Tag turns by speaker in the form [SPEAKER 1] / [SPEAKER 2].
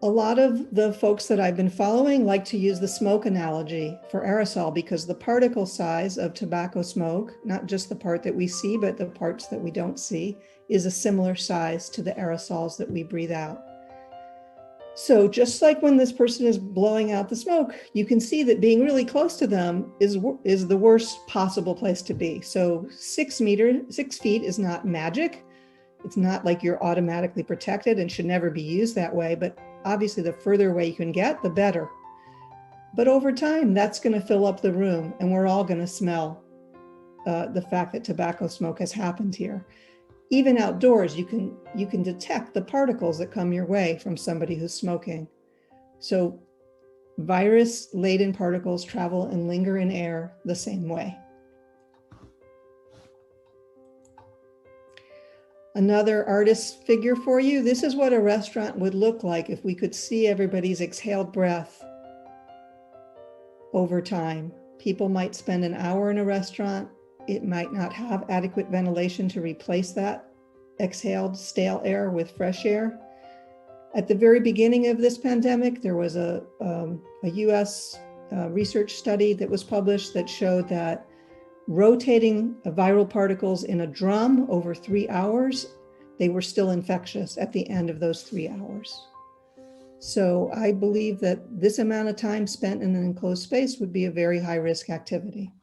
[SPEAKER 1] A lot of the folks that I've been following like to use the smoke analogy for aerosol because the particle size of tobacco smoke, not just the part that we see, but the parts that we don't see, is a similar size to the aerosols that we breathe out. So just like when this person is blowing out the smoke, you can see that being really close to them is the worst possible place to be. So 6 feet is not magic. It's not like you're automatically protected and should never be used that way, but obviously the further away you can get, the better. But over time, that's going to fill up the room and we're all going to smell the fact that tobacco smoke has happened here. Even outdoors, you can detect the particles that come your way from somebody who's smoking. So virus-laden particles travel and linger in air the same way. Another artist's figure for you. This is what a restaurant would look like if we could see everybody's exhaled breath over time. People might spend an hour in a restaurant. It might not have adequate ventilation to replace that exhaled stale air with fresh air. At the very beginning of this pandemic, there was a US research study that was published that showed that rotating viral particles in a drum over 3 hours, they were still infectious at the end of those 3 hours. So I believe that this amount of time spent in an enclosed space would be a very high risk activity.